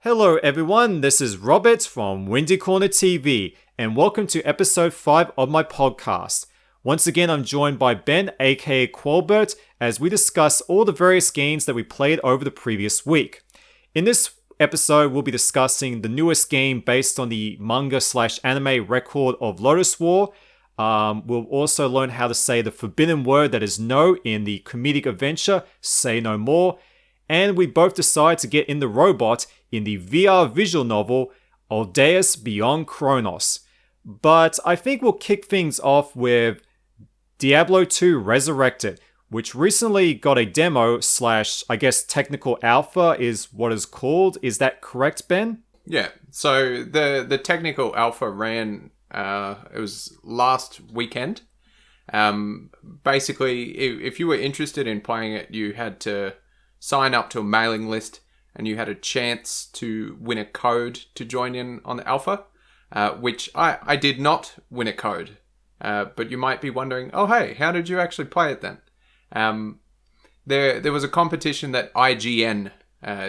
Hello everyone, this is Robert from Windy Corner TV, and welcome to episode 5 of my podcast. Once again, I'm joined by Ben, aka Qualbert, as we discuss all the various games that we played over the previous week. In this episode, we'll be discussing the newest game based on the manga/anime record of Lodoss War. We'll also learn how to say the forbidden word that is no in the comedic adventure Say No More. And we both decide to get in the robot in the VR visual novel Altdeus Beyond Chronos. But I think we'll kick things off with Diablo 2 Resurrected, which recently got a demo / I guess technical alpha is what it's called. Is that correct, Ben? Yeah, so the technical alpha ran, it was last weekend. Basically, if you were interested in playing it, you had to sign up to a mailing list and you had a chance to win a code to join in on the alpha, which I did not win a code. But you might be wondering, oh hey, how did you actually play it then? There was a competition that IGN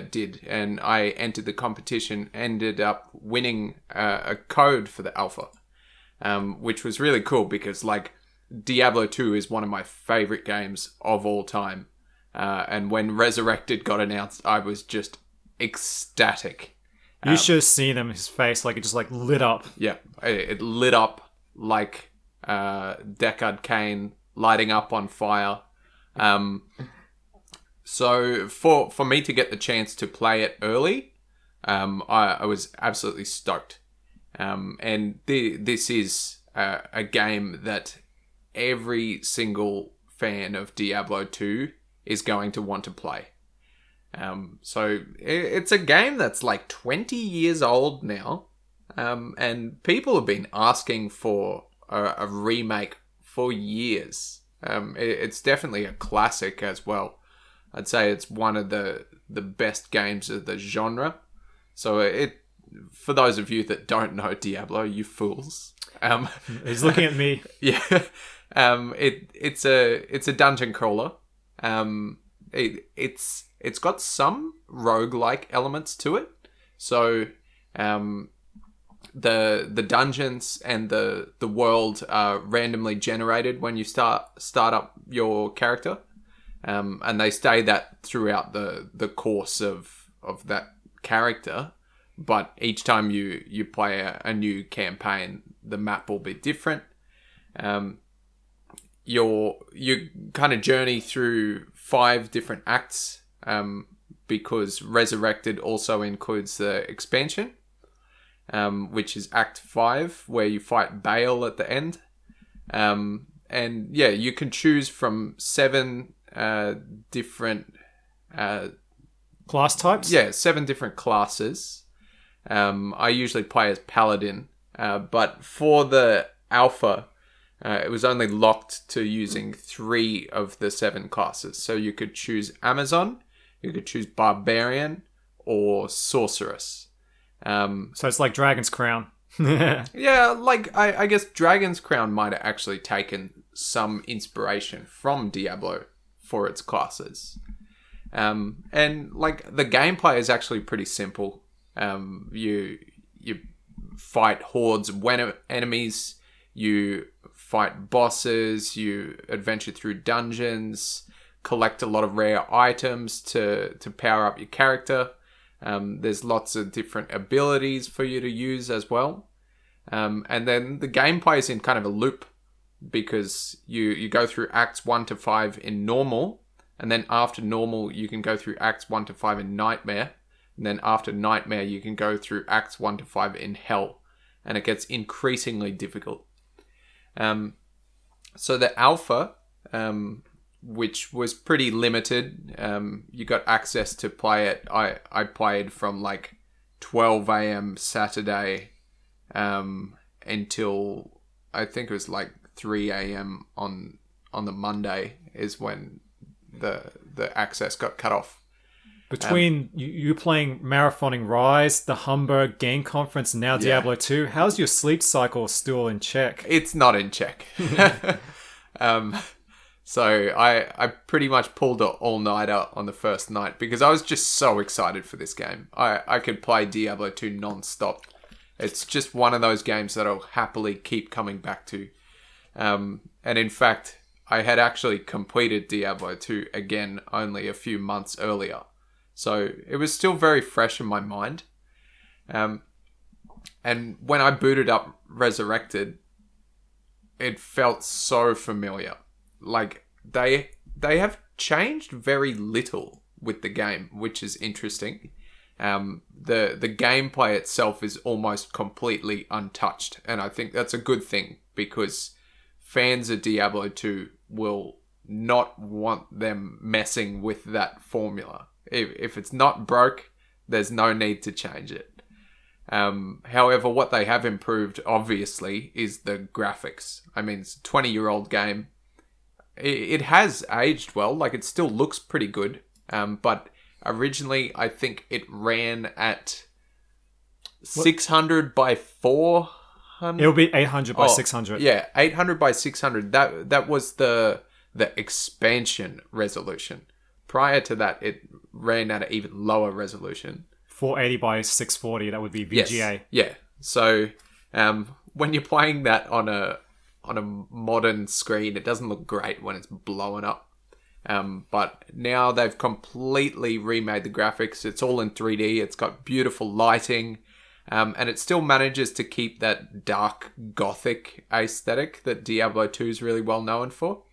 did, and I entered the competition, ended up winning a code for the alpha, which was really cool because like Diablo 2 is one of my favorite games of all time. And when Resurrected got announced, I was just ecstatic. You should have seen him, his face, like it just like lit up. Yeah, it lit up like Deckard Cain lighting up on fire. So for me to get the chance to play it early, I was absolutely stoked. And this is a game that every single fan of Diablo 2 is going to want to play. So it's a game that's like 20 years old now, and people have been asking for a remake for years. It's definitely a classic as well. I'd say it's one of the best games of the genre. So for those of you that don't know Diablo, you fools. He's looking at me. Yeah. It's a dungeon crawler. It's got some roguelike elements to it. So the dungeons and the world are randomly generated when you start up your character. And they stay that throughout the course of that character. But each time you play a new campaign, the map will be different. You kind of journey through 5 different acts, because Resurrected also includes the expansion, which is Act 5, where you fight Baal at the end. And yeah, you can choose from 7 different class types? Yeah, 7 different classes. I usually play as Paladin, but for the alpha, it was only locked to using 3 of the 7 classes. So you could choose Amazon, you could choose Barbarian, or Sorceress. So it's like Dragon's Crown. Yeah, like I guess Dragon's Crown might have actually taken some inspiration from Diablo for its classes. And like the gameplay is actually pretty simple. You fight hordes of enemies, you fight bosses, you adventure through dungeons, collect a lot of rare items to power up your character. There's lots of different abilities for you to use as well. And then the gameplay is in kind of a loop because you go through acts 1 to 5 in normal, and then after normal you can go through acts 1 to 5 in nightmare, and then after nightmare you can go through acts 1 to 5 in hell, and it gets increasingly difficult. So the alpha, which was pretty limited, you got access to play it. I played from like 12 a.m. Saturday until I think it was like 3 a.m. on the Monday is when the access got cut off. Between you playing marathoning Rise, the Hamburg Game Conference, and now Diablo 2, how's your sleep cycle still in check? It's not in check. So I pretty much pulled an all-nighter on the first night because I was just so excited for this game. I could play Diablo 2 non-stop. It's just one of those games that I'll happily keep coming back to. And in fact, I had actually completed Diablo 2 again only a few months earlier. So it was still very fresh in my mind. And when I booted up Resurrected, it felt so familiar. Like, they have changed very little with the game, which is interesting. The gameplay itself is almost completely untouched, and I think that's a good thing because fans of Diablo 2 will not want them messing with that formula. If it's not broke, there's no need to change it. However, what they have improved, obviously, is the graphics. I mean, it's a 20-year-old game. It has aged well. Like, it still looks pretty good. But originally, I think it ran at 600 by 400. It'll be 800 by 600. Yeah, 800 by 600. That was the expansion resolution. Prior to that, it ran at an even lower resolution. 480 by 640. That would be VGA. Yes. Yeah. So when you're playing that on a modern screen, it doesn't look great when it's blowing up. But now they've completely remade the graphics. It's all in 3D. It's got beautiful lighting. And it still manages to keep that dark gothic aesthetic that Diablo 2 is really well known for.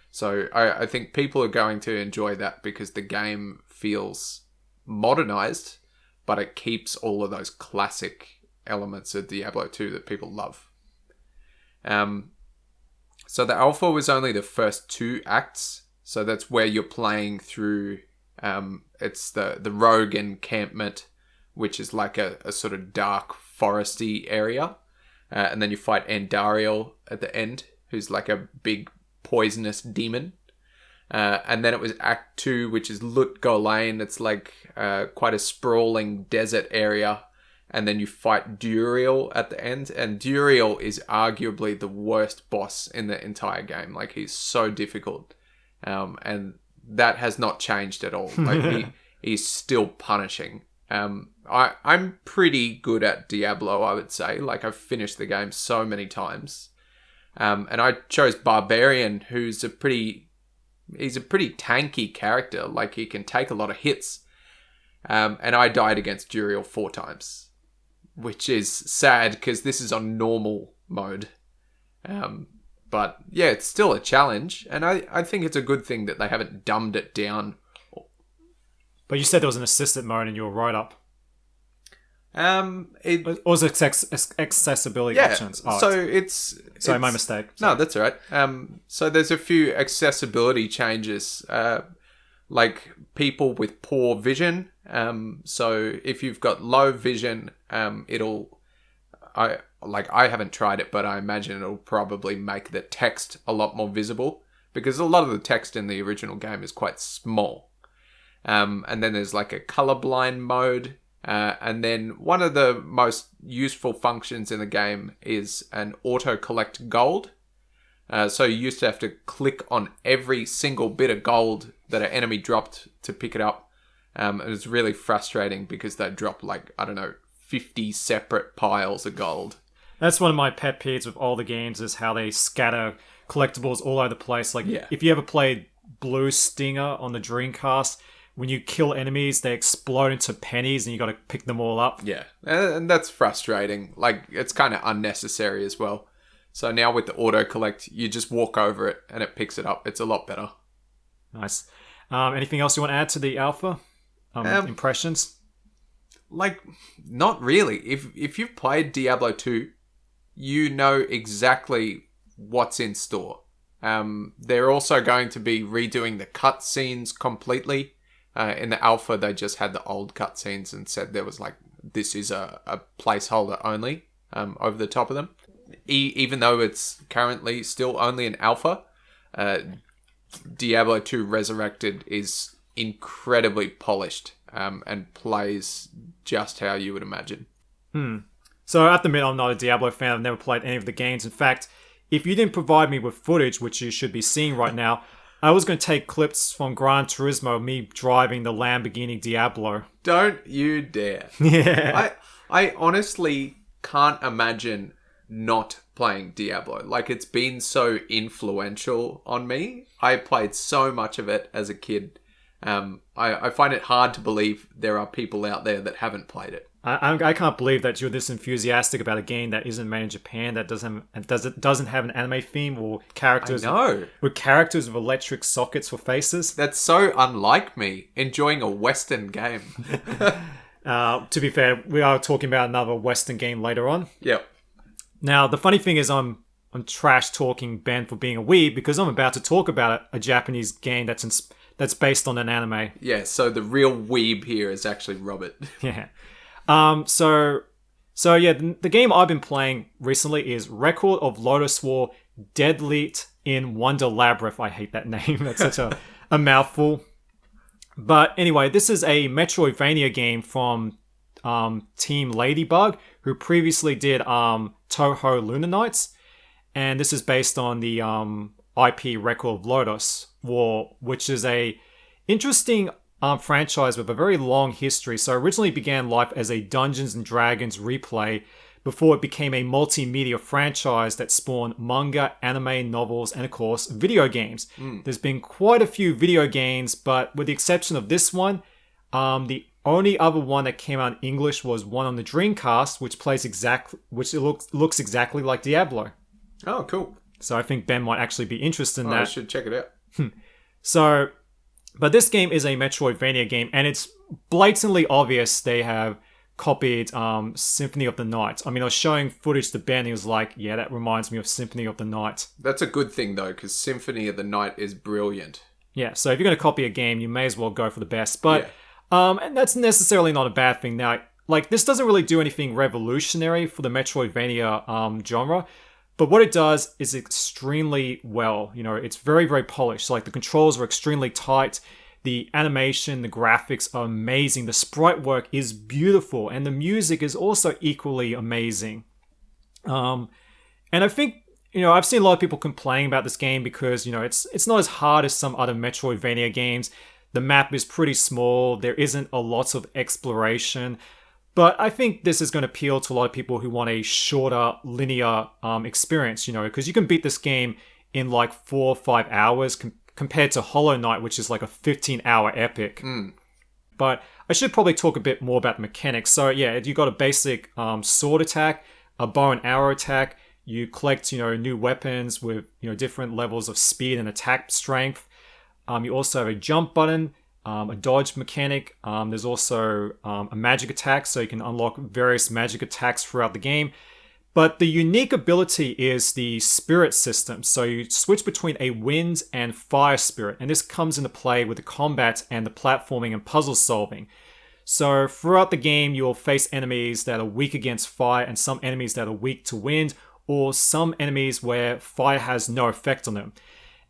So I think people are going to enjoy that because the game feels modernized, but it keeps all of those classic elements of Diablo 2 that people love. So the alpha was only the first 2 acts. So that's where you're playing through, it's the rogue encampment, which is like a sort of dark foresty area. And then you fight Andariel at the end, who's like a big poisonous demon. And then it was Act 2, which is Lut Gholein. It's like quite a sprawling desert area. And then you fight Duriel at the end. And Duriel is arguably the worst boss in the entire game. Like, he's so difficult. And that has not changed at all. Like, he's still punishing. I'm pretty good at Diablo, I would say. Like, I've finished the game so many times. And I chose Barbarian, who's a pretty tanky character. Like, he can take a lot of hits. And I died against Duriel 4 times, which is sad because this is on normal mode. But yeah, it's still a challenge. And I think it's a good thing that they haven't dumbed it down. But you said there was an assistant mode and you were right up. It was accessibility options. Oh, sorry, my mistake. Sorry. No, that's all right. So there's a few accessibility changes, like people with poor vision. So if you've got low vision, I haven't tried it, but I imagine it'll probably make the text a lot more visible because a lot of the text in the original game is quite small. And then there's like a colorblind mode. And then one of the most useful functions in the game is an auto-collect gold. So you used to have to click on every single bit of gold that an enemy dropped to pick it up. And it was really frustrating because they drop 50 separate piles of gold. That's one of my pet peeves with all the games is how they scatter collectibles all over the place. Like, if you ever played Blue Stinger on the Dreamcast, when you kill enemies, they explode into pennies and you got to pick them all up. Yeah, and that's frustrating. Like, it's kind of unnecessary as well. So now with the auto-collect, you just walk over it and it picks it up. It's a lot better. Nice. Anything else you want to add to the alpha? Impressions? Like, not really. If you've played Diablo 2, you know exactly what's in store. They're also going to be redoing the cutscenes completely. In the alpha, they just had the old cutscenes and said there was this is a placeholder only over the top of them. Even though it's currently still only an alpha, Diablo 2 Resurrected is incredibly polished and plays just how you would imagine. So I have to admit, I'm not a Diablo fan. I've never played any of the games. In fact, if you didn't provide me with footage, which you should be seeing right now, I was going to take clips from Gran Turismo, me driving the Lamborghini Diablo. Don't you dare. Yeah. I honestly can't imagine not playing Diablo. Like, it's been so influential on me. I played so much of it as a kid. I find it hard to believe there are people out there that haven't played it. I can't believe that you're this enthusiastic about a game that isn't made in Japan, that doesn't have an anime theme or characters. I know. With characters with electric sockets for faces. That's so unlike me, enjoying a Western game. To be fair, we are talking about another Western game later on. Yep. Now, the funny thing is I'm trash talking Ben for being a weeb because I'm about to talk about a Japanese game that's based on an anime. Yeah, so the real weeb here is actually Robert. Yeah. So yeah, the game I've been playing recently is Record of Lodoss War Deedlit in Wonder Labyrinth. I hate that name. That's such a mouthful. But anyway, this is a Metroidvania game from Team Ladybug, who previously did Touhou Lunar Nights. And this is based on the IP Record of Lodoss War, which is a interesting franchise with a very long history. So originally began life as a Dungeons and Dragons replay before it became a multimedia franchise that spawned manga, anime, novels, and of course, video games. There's been quite a few video games, but with the exception of this one, the only other one that came out in English was one on the Dreamcast, which looks exactly like Diablo. Oh, cool. So I think Ben might actually be interested in that. I should check it out. But this game is a Metroidvania game, and it's blatantly obvious they have copied Symphony of the Night. I mean, I was showing footage to Ben, he was like, yeah, that reminds me of Symphony of the Night. That's a good thing, though, because Symphony of the Night is brilliant. Yeah, so if you're going to copy a game, you may as well go for the best. But, and that's necessarily not a bad thing. Now, like, this doesn't really do anything revolutionary for the Metroidvania genre. But what it does is extremely well. You know, it's very, very polished. So, like, the controls are extremely tight. The animation, the graphics are amazing. The sprite work is beautiful. And the music is also equally amazing. And I think, you know, I've seen a lot of people complaining about this game because, you know, it's not as hard as some other Metroidvania games. The map is pretty small. There isn't a lot of exploration. But I think this is going to appeal to a lot of people who want a shorter, linear experience, you know, because you can beat this game in like 4 or 5 hours compared to Hollow Knight, which is like a 15-hour epic. But I should probably talk a bit more about the mechanics. So yeah, you got a basic sword attack, a bow and arrow attack. You collect, you know, new weapons with, you know, different levels of speed and attack strength. You also have a jump button. A dodge mechanic. There's also a magic attack, so you can unlock various magic attacks throughout the game. But the unique ability is the spirit system. So you switch between a wind and fire spirit, and this comes into play with the combat and the platforming and puzzle solving. So throughout the game, you'll face enemies that are weak against fire and some enemies that are weak to wind, or some enemies where fire has no effect on them.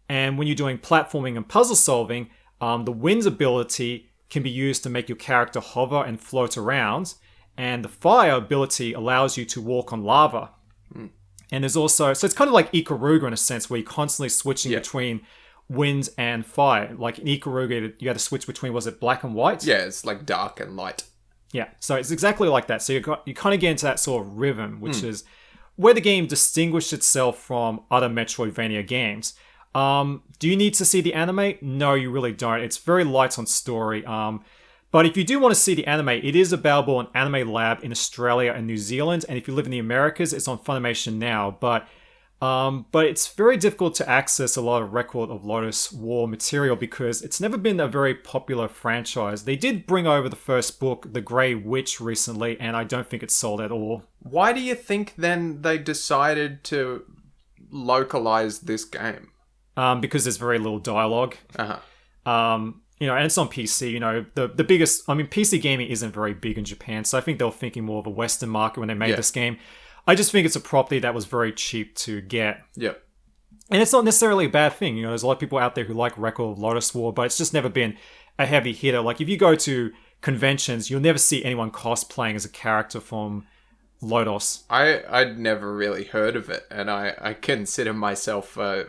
And when you're doing platforming and puzzle solving, the wind's ability can be used to make your character hover and float around, and the fire ability allows you to walk on lava. And there's also, so it's kind of like Ikaruga in a sense, where you're constantly switching between wind and fire. Like in Ikaruga, you had to switch between, was it black and white? Yeah, it's like dark and light. Yeah, so it's exactly like that. So you kind of get into that sort of rhythm, which is where the game distinguished itself from other Metroidvania games. Do you need to see the anime? No, you really don't. It's very light on story. But if you do want to see the anime, it is available on Anime Lab in Australia and New Zealand. And if you live in the Americas, it's on Funimation now. But it's very difficult to access a lot of Record of Lodoss War material because it's never been a very popular franchise. They did bring over the first book, The Grey Witch, recently, and I don't think it's sold at all. Why do you think then they decided to localize this game? Because there's very little dialogue. You know, and it's on PC. You know, the biggest, I mean, PC gaming isn't very big in Japan, so I think they were thinking more of a Western market when they made this game. I just think it's a property that was very cheap to get. Yep. And it's not necessarily a bad thing. You know, there's a lot of people out there who like Record of Lodoss War, but it's just never been a heavy hitter. Like, if you go to conventions, you'll never see anyone cosplaying as a character from Lodoss. I'd never really heard of it, and I consider myself a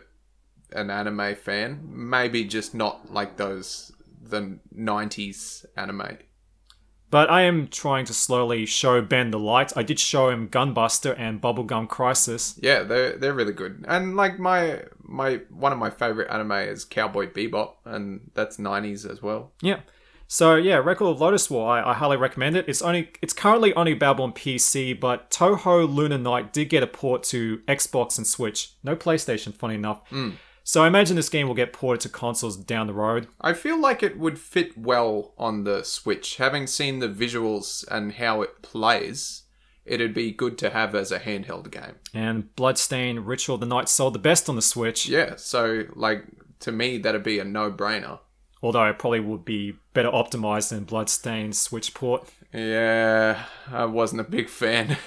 an anime fan. Maybe just not like the 90s anime. But I am trying to slowly show Ben the light. I did show him Gunbuster and Bubblegum Crisis. Yeah, they're really good. And like my one of my favorite anime is Cowboy Bebop, and that's 90s as well. Yeah. So yeah, Record of Lodoss War, I highly recommend it. It's currently only available on PC, but Toho Lunar Night did get a port to Xbox and Switch. No PlayStation, funny enough. So I imagine this game will get ported to consoles down the road. I feel like it would fit well on the Switch. Having seen the visuals and how it plays, it'd be good to have as a handheld game. And Bloodstained Ritual of the Night sold the best on the Switch. Yeah, so like to me that'd be a no-brainer. Although it probably would be better optimized than Bloodstained's Switch port. Yeah, I wasn't a big fan.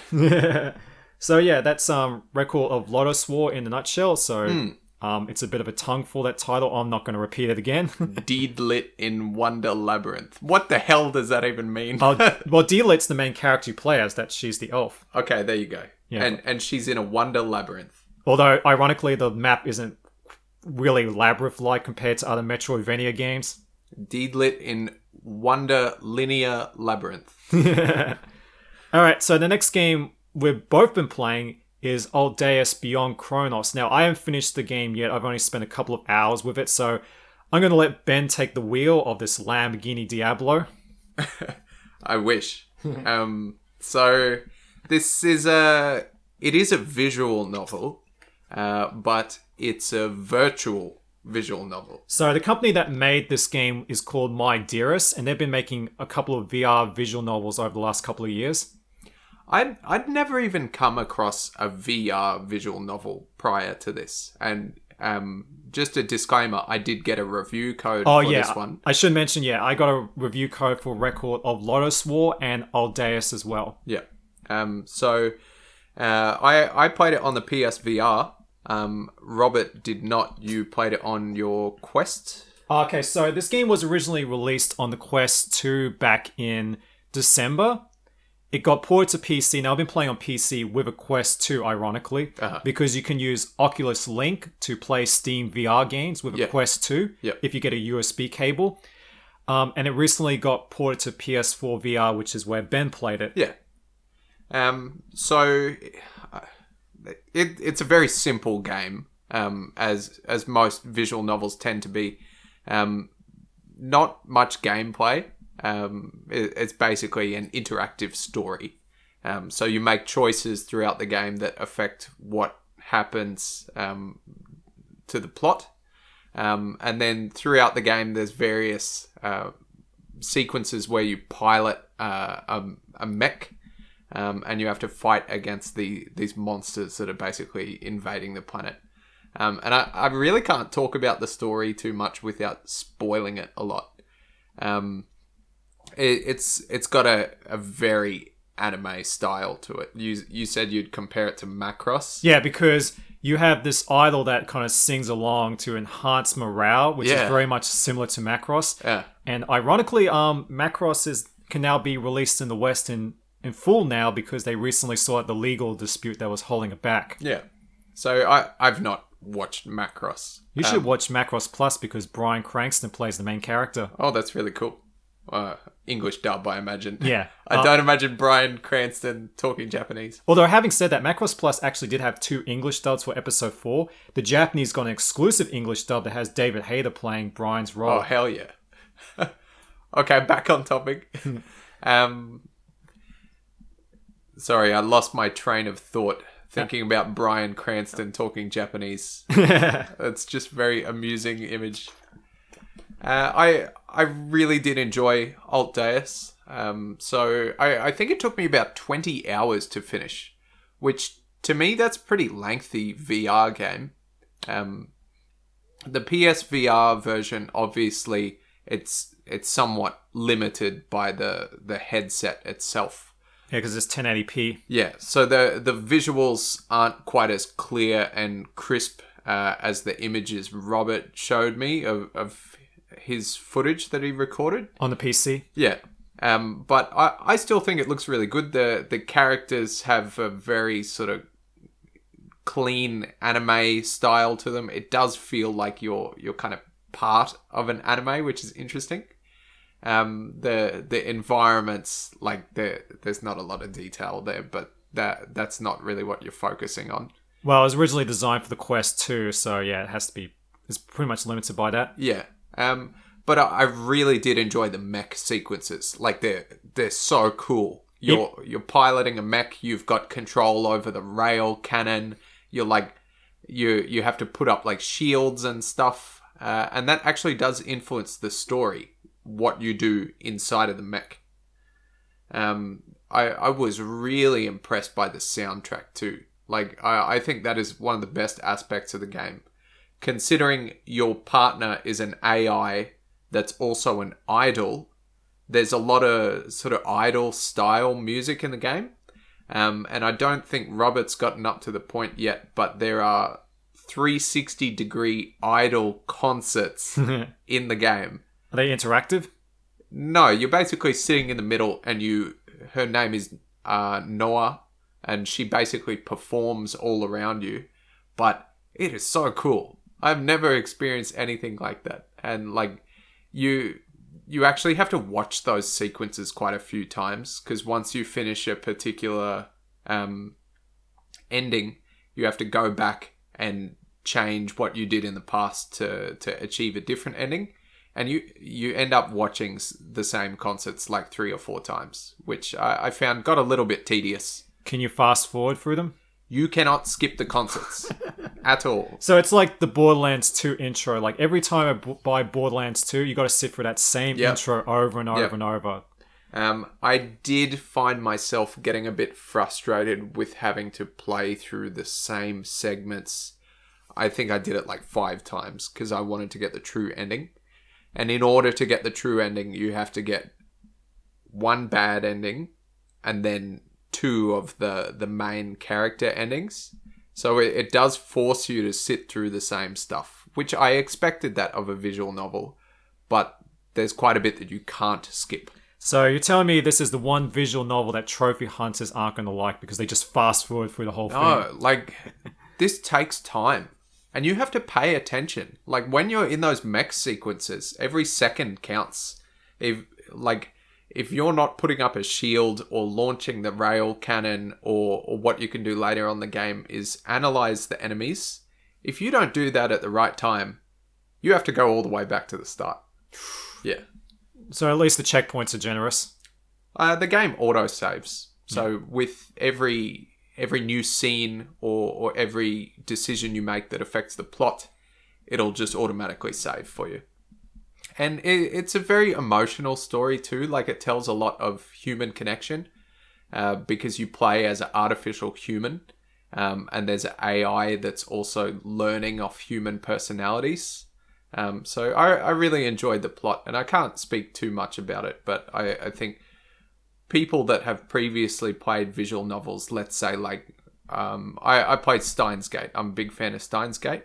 So yeah, that's Record of Lodoss War in a nutshell. So it's a bit of a tongue for that title. I'm not going to repeat it again. Deedlit in Wonder Labyrinth. What the hell does that even mean? Well, Deedlit's the main character you play as. She's the elf. Okay, there you go. Yeah. And she's in a Wonder Labyrinth. Although, ironically, the map isn't really labyrinth-like compared to other Metroidvania games. Deedlit in Wonder Linear Labyrinth. Alright, so the next game we've both been playing is Altdeus Beyond Chronos. Now, I haven't finished the game yet. I've only spent a couple of hours with it, so I'm going to let Ben take the wheel of this Lamborghini Diablo. I wish. So this is it is a visual novel, but it's a virtual visual novel. So the company that made this game is called My Dearest, and they've been making a couple of VR visual novels over the last couple of years. I'd never even come across a VR visual novel prior to this, and just a disclaimer, I did get a review code for this one. I should mention, I got a review code for Record of Lodoss War and Altdeus as well. Yeah. So I played it on the PSVR. Robert did not. You played it on your Quest? Okay, so this game was originally released on the Quest 2 back in December. It got ported to PC. Now, I've been playing on PC with a Quest 2, ironically, because you can use Oculus Link to play Steam VR games with a Quest 2 if you get a USB cable. And it recently got ported to PS4 VR, which is where Ben played it. Yeah. So it's a very simple game, as most visual novels tend to be. Not much gameplay. It's basically an interactive story. So you make choices throughout the game that affect what happens to the plot. And then throughout the game, there's various sequences where you pilot a mech, and you have to fight against these monsters that are basically invading the planet. And I really can't talk about the story too much without spoiling it a lot. It's got a very anime style to it. You said you'd compare it to Macross. Yeah, because you have this idol that kind of sings along to enhance morale, which is very much similar to Macross. Yeah. And ironically, Macross can now be released in the West in full now because they recently sorted the legal dispute that was holding it back. Yeah. So I've not watched Macross. You should watch Macross Plus because Bryan Cranston plays the main character. Oh, that's really cool. English dub, I imagine. Yeah. I don't imagine Bryan Cranston talking Japanese. Although, having said that, Macross Plus actually did have 2 English dubs for episode 4. The Japanese got an exclusive English dub that has David Hayter playing Brian's role. Oh, hell yeah. Okay, back on topic. Sorry, I lost my train of thought thinking about Bryan Cranston talking Japanese. It's just a very amusing image. I really did enjoy Altdeus. So I think it took me about 20 hours to finish, which to me that's a pretty lengthy VR game. The PSVR version, obviously, it's somewhat limited by the headset itself. Yeah, because it's 1080p. Yeah, so the visuals aren't quite as clear and crisp as the images Robert showed me of his footage that he recorded. On the PC? Yeah. But I still think it looks really good. The characters have a very sort of clean anime style to them. It does feel like you're kind of part of an anime, which is interesting. The environments, like there's not a lot of detail there, but that's not really what you're focusing on. Well, it was originally designed for the Quest 2, so yeah, it's pretty much limited by that. Yeah. But I really did enjoy the mech sequences. Like they're so cool. You're piloting a mech, you've got control over the rail cannon, you're like you have to put up like shields and stuff. And that actually does influence the story, what you do inside of the mech. I was really impressed by the soundtrack too. Like, I think that is one of the best aspects of the game. Considering your partner is an AI that's also an idol, there's a lot of sort of idol style music in the game. And I don't think Robert's gotten up to the point yet, but there are 360-degree idol concerts in the game. Are they interactive? No, you're basically sitting in the middle and her name is Noah, and she basically performs all around you. But it is so cool. I've never experienced anything like that. And like you actually have to watch those sequences quite a few times, because once you finish a particular ending, you have to go back and change what you did in the past to achieve a different ending. And you end up watching the same concerts like 3 or 4 times, which I found got a little bit tedious. Can you fast forward through them? You cannot skip the concerts at all. So it's like the Borderlands 2 intro. Like every time I buy Borderlands 2, you got to sit for that same intro over and over and over. I did find myself getting a bit frustrated with having to play through the same segments. I think I did it like 5 times because I wanted to get the true ending. And in order to get the true ending, you have to get 1 bad ending and then 2 of the main character endings. So it does force you to sit through the same stuff, which I expected that of a visual novel, but there's quite a bit that you can't skip. So you're telling me this is the one visual novel that trophy hunters aren't going to like because they just fast forward through the whole thing? No, like this takes time. And you have to pay attention. Like, when you're in those mech sequences, every second counts. If you're not putting up a shield or launching the rail cannon, or what you can do later on in the game is analyze the enemies. If you don't do that at the right time, you have to go all the way back to the start. Yeah. So at least the checkpoints are generous. The game auto-saves. So with every new scene or every decision you make that affects the plot, it'll just automatically save for you. And it's a very emotional story too. Like, it tells a lot of human connection because you play as an artificial human, and there's an AI that's also learning off human personalities. So I really enjoyed the plot, and I can't speak too much about it, but I think people that have previously played visual novels, let's say like, I played Steins Gate. I'm a big fan of Steins Gate.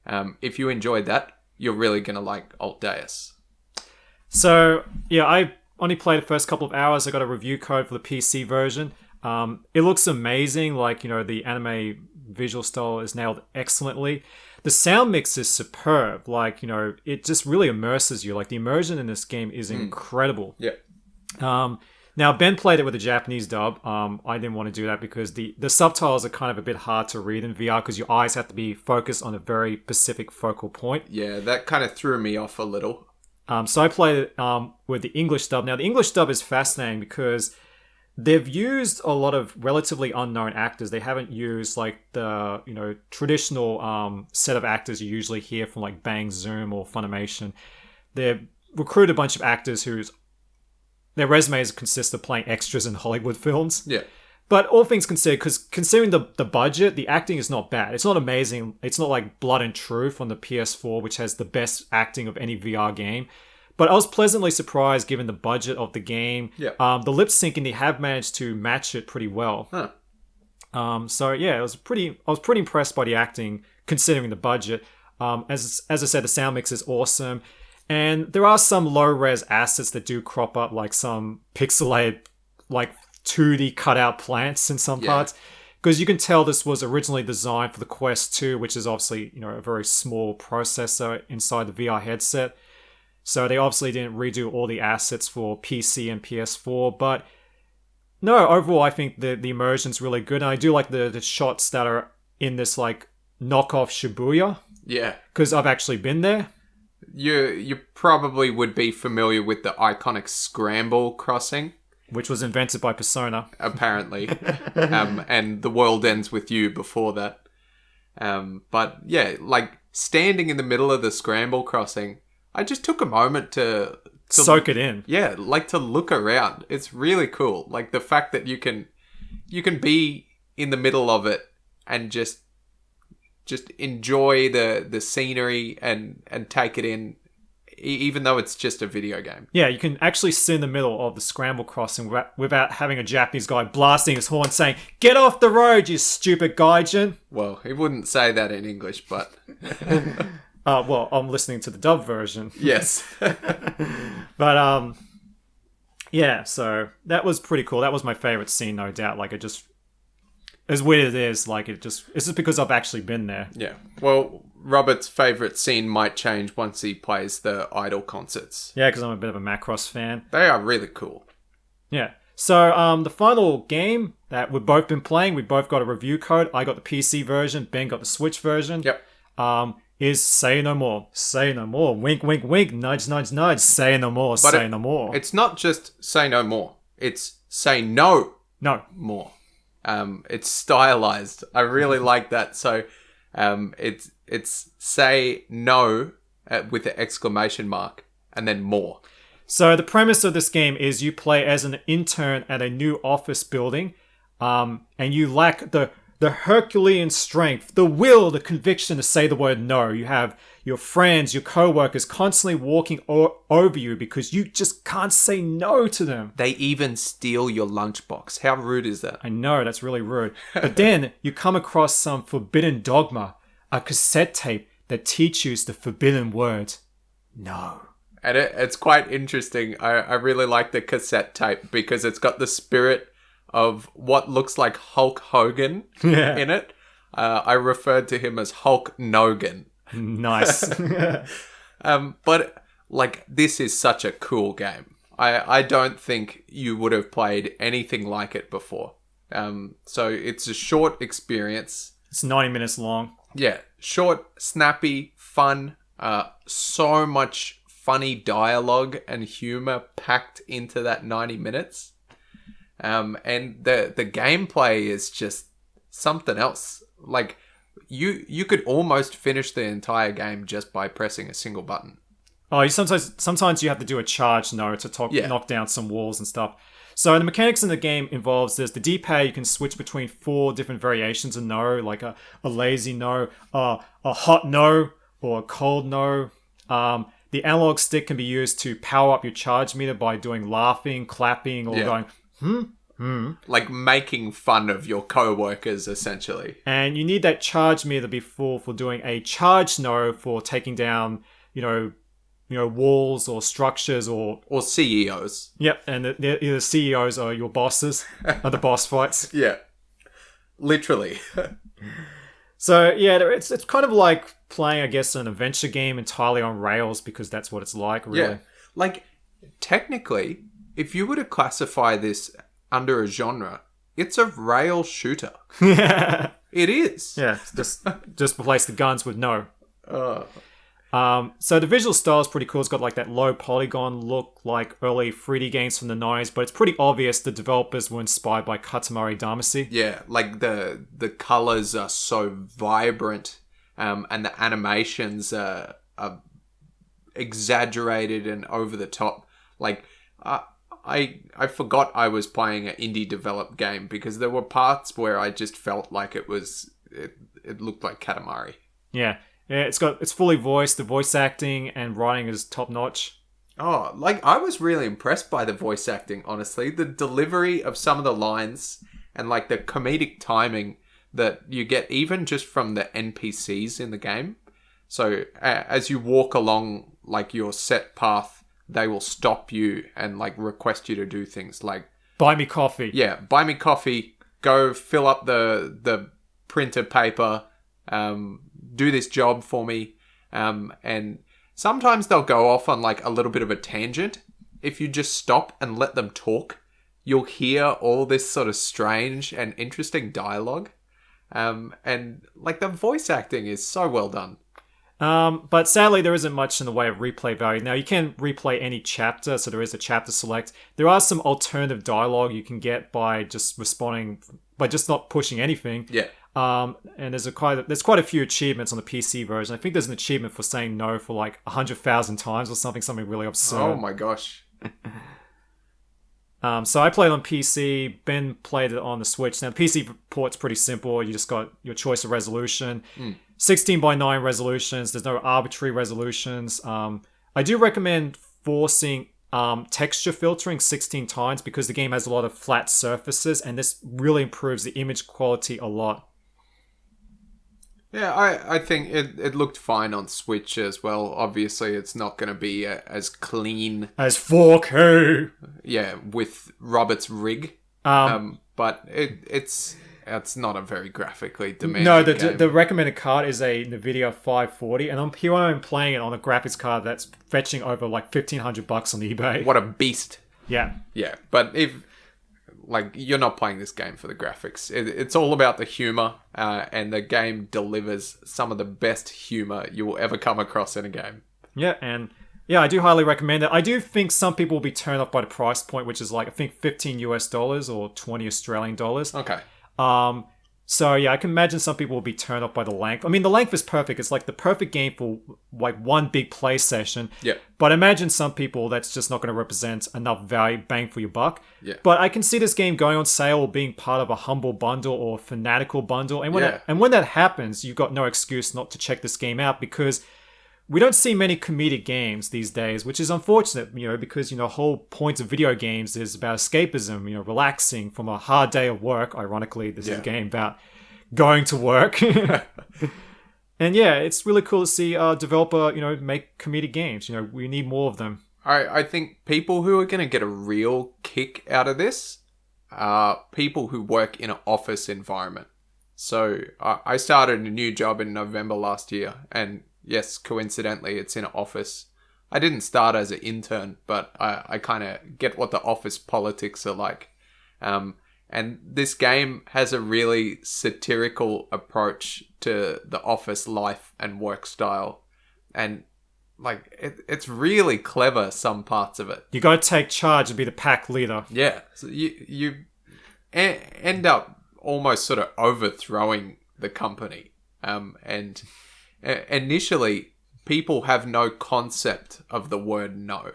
If you enjoyed that, you're really going to like Altdeus. So, yeah, I only played the first couple of hours. I got a review code for the PC version. It looks amazing. Like, the anime visual style is nailed excellently. The sound mix is superb. Like, it just really immerses you. Like, the immersion in this game is incredible. Yeah. Now, Ben played it with a Japanese dub. I didn't want to do that because the subtitles are kind of a bit hard to read in VR because your eyes have to be focused on a very specific focal point. Yeah, that kind of threw me off a little. So I played it with the English dub. Now, the English dub is fascinating because they've used a lot of relatively unknown actors. They haven't used like the traditional set of actors you usually hear from like Bang Zoom or Funimation. They've recruited a bunch of actors whose their resumes consist of playing extras in Hollywood films. Yeah. But all things considered, because considering the budget, the acting is not bad. It's not amazing. It's not like Blood and Truth on the PS4, which has the best acting of any VR game. But I was pleasantly surprised given the budget of the game. Yeah. The lip syncing, they have managed to match it pretty well. Huh. So yeah, I was pretty impressed by the acting considering the budget. As I said, the sound mix is awesome. And there are some low-res assets that do crop up, like some pixelated, like 2D cut-out plants in some parts. because you can tell this was originally designed for the Quest 2, which is obviously, a very small processor inside the VR headset. So they obviously didn't redo all the assets for PC and PS4, but no, overall I think the immersion's really good, and I do like the shots that are in this like knockoff Shibuya. Yeah. Because I've actually been there. You probably would be familiar with the iconic Scramble crossing. Which was invented by Persona. Apparently. And The World Ends With You before that. But yeah, like standing in the middle of the Scramble crossing, I just took a moment to soak it in. Yeah, like to look around. It's really cool. Like the fact that you can be in the middle of it and just enjoy the scenery and take it in, even though it's just a video game. Yeah, you can actually sit in the middle of the Scramble crossing without having a Japanese guy blasting his horn saying, "Get off the road, you stupid gaijin!" Well, he wouldn't say that in English, but... well, I'm listening to the dub version. Yes. But, yeah, so that was pretty cool. That was my favorite scene, no doubt. Like, it just... As weird as it is, like, it's just because I've actually been there. Yeah. Well, Robert's favourite scene might change once he plays the Idol concerts. Yeah, because I'm a bit of a Macross fan. They are really cool. Yeah. So, the final game that we've both been playing, we both got a review code. I got the PC version, Ben got the Switch version. Yep. Is Say No More. Say No More. Wink, wink, wink. Nudge, nudge, nudge. Say No More. But Say No More. It's not just Say No More. It's Say No More. It's stylized. I really like that. So, it's say no with the exclamation mark and then more. So the premise of this game is you play as an intern at a new office building, and you lack the Herculean strength, the will, the conviction to say the word no. You have your friends, your co-workers constantly walking over you because you just can't say no to them. They even steal your lunchbox. How rude is that? I know, that's really rude. But then you come across some forbidden dogma, a cassette tape that teaches the forbidden word, no. And it's quite interesting. I really like the cassette tape because it's got the spirit of what looks like Hulk Hogan in it. I referred to him as Hulk Nogan. Nice. But like, this is such a cool game. I don't think you would have played anything like it before. So it's a short experience. It's 90 minutes long. Yeah, short, snappy, fun. So much funny dialogue and humor packed into that 90 minutes. And the gameplay is just something else. Like, you could almost finish the entire game just by pressing a single button. Oh, sometimes you have to do a charge no to knock down some walls and stuff. So the mechanics in the game involves there's the D-pad. You can switch between 4 different variations of no, like a lazy no, a hot no, or a cold no. The analog stick can be used to power up your charge meter by doing laughing, clapping, or going like making fun of your co-workers, essentially. And you need that charge meter to be full for doing a charge no for taking down, walls or structures or CEOs. Yep, and the CEOs are your bosses, are the boss fights. Yeah, literally. So yeah, it's kind of like playing, I guess, an adventure game entirely on rails because that's what it's like, really. Yeah, like technically, if you were to classify this under a genre, it's a rail shooter. Yeah, it is. Yeah, just replace the guns with no. So the visual style is pretty cool. It's got like that low polygon look like early 3D games from the 90s, but it's pretty obvious the developers were inspired by Katamari Damacy. Yeah, like the colors are so vibrant, and the animations are exaggerated and over the top. Like, I forgot I was playing an indie developed game because there were parts where I just felt like it looked like Katamari. Yeah. Yeah, it's fully voiced. The voice acting and writing is top notch. Oh, like I was really impressed by the voice acting, honestly. The delivery of some of the lines and like the comedic timing that you get even just from the NPCs in the game. So as you walk along like your set path, they will stop you and like request you to do things like buy me coffee. Yeah, buy me coffee, go fill up the printer paper, do this job for me. And sometimes they'll go off on like a little bit of a tangent. If you just stop and let them talk, you'll hear all this sort of strange and interesting dialogue. And like the voice acting is so well done. But sadly, there isn't much in the way of replay value. Now, you can replay any chapter, so there is a chapter select. There are some alternative dialogue you can get by just responding, by just not pushing anything. Yeah. And there's quite a few achievements on the PC version. I think there's an achievement for saying no for like 100,000 times or something really absurd. Oh my gosh. So I played on PC. Ben played it on the Switch. Now, the PC port's pretty simple. You just got your choice of resolution. 16:9 resolutions. There's no arbitrary resolutions. I do recommend forcing texture filtering 16 times because the game has a lot of flat surfaces, and this really improves the image quality a lot. Yeah, I think it looked fine on Switch as well. Obviously, it's not going to be as clean as 4K. Yeah, with Robert's rig. But it's not a very graphically demanding game. The recommended card is a NVIDIA 540, and I'm playing it on a graphics card that's fetching over like $1,500 on eBay. What a beast! Yeah, but if like you're not playing this game for the graphics, it's all about the humor, and the game delivers some of the best humor you will ever come across in a game. Yeah, and I do highly recommend it. I do think some people will be turned off by the price point, which is like I think $15 or 20 Australian dollars. Okay. So yeah, I can imagine some people will be turned off by the length. I mean, the length is perfect. It's like the perfect game for like one big play session. Yeah. But imagine some people that's just not going to represent enough value, bang for your buck. Yeah. But I can see this game going on sale or being part of a humble bundle or fanatical bundle. And when that happens, you've got no excuse not to check this game out because we don't see many comedic games these days, which is unfortunate, because, the whole point of video games is about escapism, relaxing from a hard day of work. Ironically, this is a game about going to work. And yeah, it's really cool to see a developer, make comedic games. We need more of them. I think people who are going to get a real kick out of this are people who work in an office environment. So I started a new job in November last year, and yes, coincidentally, it's in an office. I didn't start as an intern, but I kind of get what the office politics are like. And this game has a really satirical approach to the office life and work style. And like, it's really clever, some parts of it. You got to take charge and be the pack leader. Yeah. So you end up almost sort of overthrowing the company. And initially, people have no concept of the word no,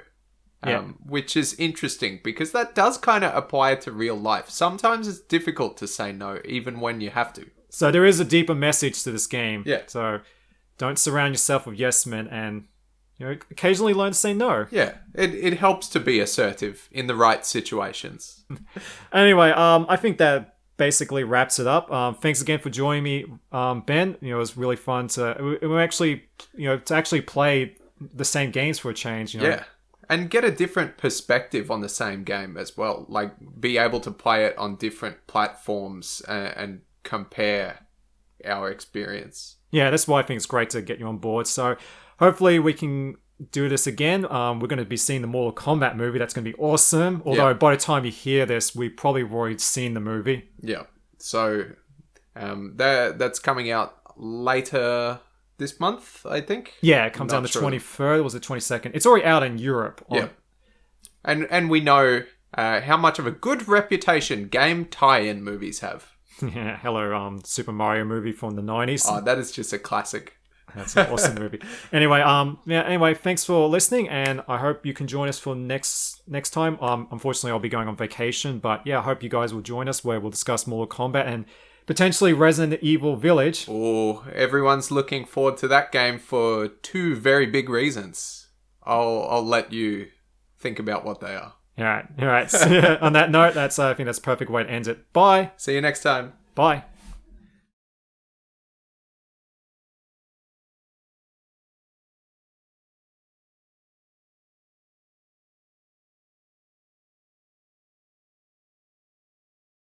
which is interesting because that does kind of apply to real life. Sometimes it's difficult to say no, even when you have to. So there is a deeper message to this game. Yeah. So don't surround yourself with yes men and occasionally learn to say no. Yeah, it helps to be assertive in the right situations. Anyway, I think that basically wraps it up. Thanks again for joining me, Ben. It was really fun to actually play the same games for a change. Yeah, and get a different perspective on the same game as well. Like be able to play it on different platforms and compare our experience. Yeah, that's why I think it's great to get you on board. So hopefully we can do this again. We're going to be seeing the Mortal Kombat movie. That's going to be awesome. Although by the time you hear this, we probably already seen the movie. Yeah. So that's coming out later this month, I think. Yeah, it comes out on the 23rd. Was it 22nd? It's already out in Europe. Yeah. And we know how much of a good reputation game tie-in movies have. Yeah. Hello, Super Mario movie from the 90s. Oh, that is just a classic. That's an awesome movie. Anyway, thanks for listening, and I hope you can join us for next time. Unfortunately, I'll be going on vacation, but yeah, I hope you guys will join us where we'll discuss Mortal Kombat and potentially Resident Evil Village. Oh, everyone's looking forward to that game for two very big reasons. I'll let you think about what they are. All right. So, on that note, I think that's a perfect way to end it. Bye. See you next time. Bye.